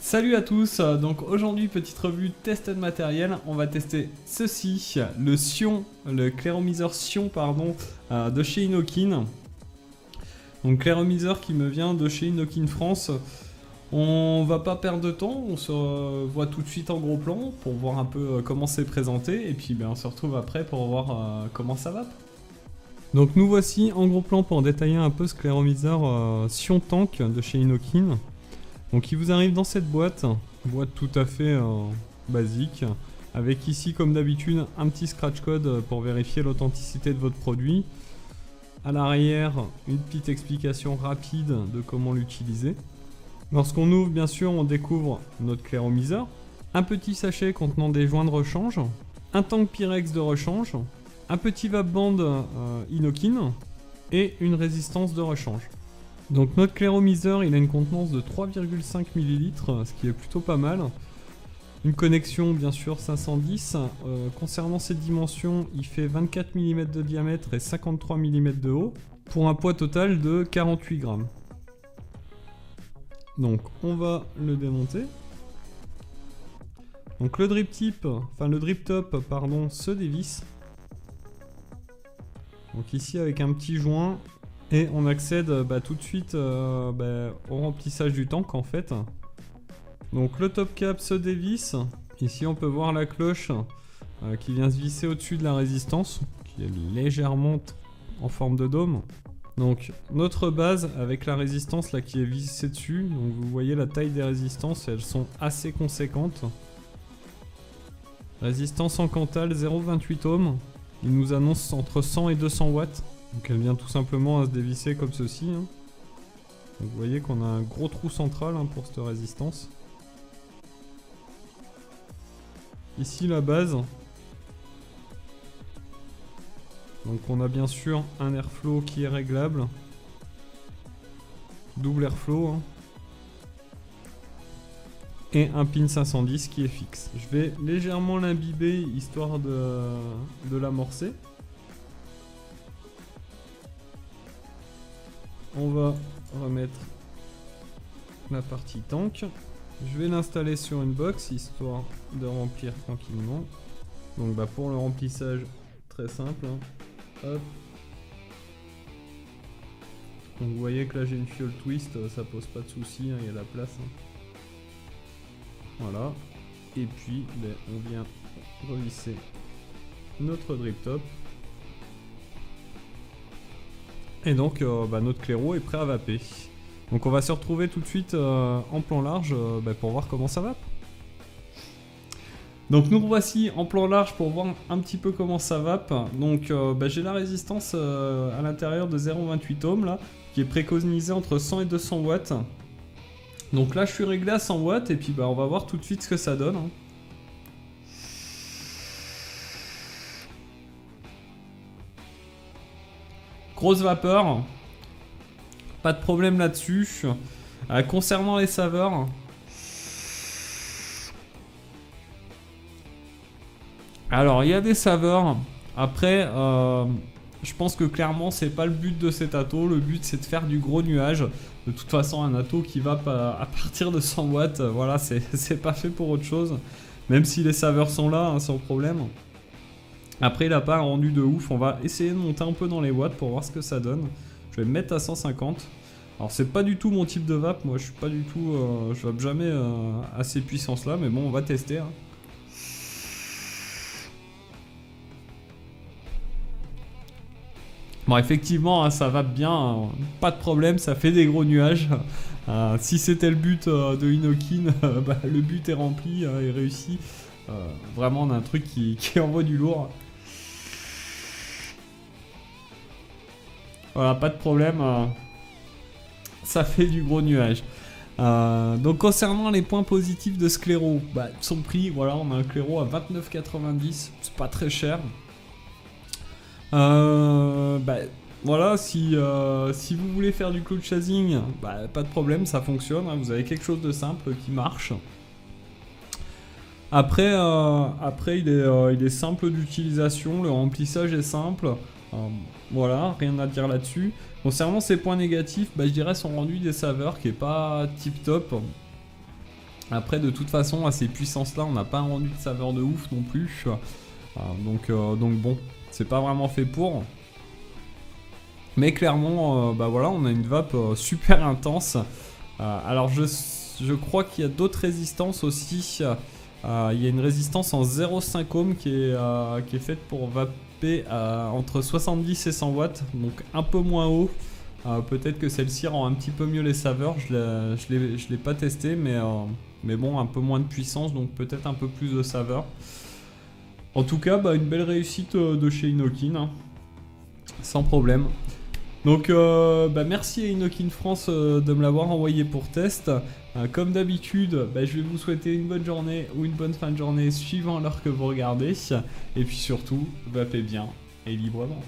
Salut à tous, donc aujourd'hui petite revue test de matériel, on va tester ceci, le Sion, le clairomiseur Sion pardon, de chez Inokin. Donc clairomiseur qui me vient de chez Inokin France. On va pas perdre de temps, on se voit tout de suite en gros plan pour voir un peu comment c'est présenté et puis on se retrouve après pour voir comment ça va. Donc nous voici en gros plan pour détailler un peu ce clairomiseur Sion Tank de chez Inokin. Donc il vous arrive dans cette boîte tout à fait basique, avec ici comme d'habitude un petit scratch code pour vérifier l'authenticité de votre produit. À l'arrière, une petite explication rapide de comment l'utiliser. Lorsqu'on ouvre, bien sûr, on découvre notre clairomiseur, un petit sachet contenant des joints de rechange, un tank Pyrex de rechange, un petit vape band Inokin et une résistance de rechange. Donc notre clairomiseur, il a une contenance de 3,5 ml, ce qui est plutôt pas mal. Une connexion bien sûr 510. Concernant ses dimensions, il fait 24 mm de diamètre et 53 mm de haut, pour un poids total de 48 grammes. Donc on va le démonter. Donc le drip top se dévisse. Donc ici avec un petit joint. Et on accède tout de suite au remplissage du tank en fait. Donc le top cap se dévisse. Ici on peut voir la cloche qui vient se visser au-dessus de la résistance, qui est légèrement en forme de dôme. Donc notre base avec la résistance là qui est vissée dessus. Donc vous voyez la taille des résistances, elles sont assez conséquentes. Résistance en Cantal 0,28 ohms. Il nous annonce entre 100 et 200 watts. Donc elle vient tout simplement à se dévisser comme ceci. Donc vous voyez qu'on a un gros trou central pour cette résistance. Ici la base. Donc on a bien sûr un airflow qui est réglable. Double airflow. Et un pin 510 qui est fixe. Je vais légèrement l'imbiber histoire de l'amorcer. On va remettre la partie tank. Je vais l'installer sur une box histoire de remplir tranquillement. Donc pour le remplissage, très simple. Hop. Donc vous voyez que là j'ai une fiole twist, ça pose pas de soucis, il y a la place. Voilà. Et puis on vient revisser notre drip top. Et donc notre claireau est prêt à vaper. Donc on va se retrouver tout de suite en plan large pour voir comment ça vape. Donc nous voici en plan large pour voir un petit peu comment ça vape. Donc j'ai la résistance à l'intérieur de 0,28 ohms là, qui est préconisée entre 100 et 200 watts. Donc là je suis réglé à 100 watts et puis on va voir tout de suite ce que ça donne. Grosse vapeur, pas de problème là-dessus. Concernant les saveurs, alors il y a des saveurs. Après, je pense que clairement c'est pas le but de cet atto. Le but c'est de faire du gros nuage. De toute façon, un atto qui va à partir de 100 watts, voilà, c'est pas fait pour autre chose. Même si les saveurs sont là, sans problème. Après il n'a pas un rendu de ouf, on va essayer de monter un peu dans les watts pour voir ce que ça donne. Je vais me mettre à 150. Alors c'est pas du tout mon type de vape, moi je suis pas du tout, je vape jamais à ces puissances là, mais bon on va tester. Bon effectivement ça vape bien, pas de problème, ça fait des gros nuages. Si c'était le but de Inokin, le but est rempli et réussi. Vraiment on a un truc qui envoie du lourd. Voilà, pas de problème, ça fait du gros nuage. Donc concernant les points positifs de ce claireau, son prix, voilà, on a un claireau à 29,90, c'est pas très cher. Voilà, si vous voulez faire du cloud chasing, pas de problème, ça fonctionne, vous avez quelque chose de simple qui marche. Après il est simple d'utilisation, le remplissage est simple. Voilà, rien à dire là-dessus. Concernant ces points négatifs, je dirais son rendu des saveurs qui est pas tip top. Après, de toute façon, à ces puissances-là, on n'a pas un rendu de saveur de ouf non plus. Donc bon, c'est pas vraiment fait pour. Mais clairement, bah voilà, on a une vape super intense. Alors je crois qu'il y a d'autres résistances aussi. Il y a une résistance en 0,5 ohm qui est faite pour vaper entre 70 et 100 watts, donc un peu moins haut. Peut-être que celle-ci rend un petit peu mieux les saveurs, je l'ai pas testé, mais bon, un peu moins de puissance, donc peut-être un peu plus de saveur. En tout cas, bah, une belle réussite de chez Inokin, hein, sans problème. Donc bah, merci à Inokin France de me l'avoir envoyé pour test. Comme d'habitude, bah, je vais vous souhaiter une bonne journée ou une bonne fin de journée suivant l'heure que vous regardez. Et puis surtout, vapez bien et librement.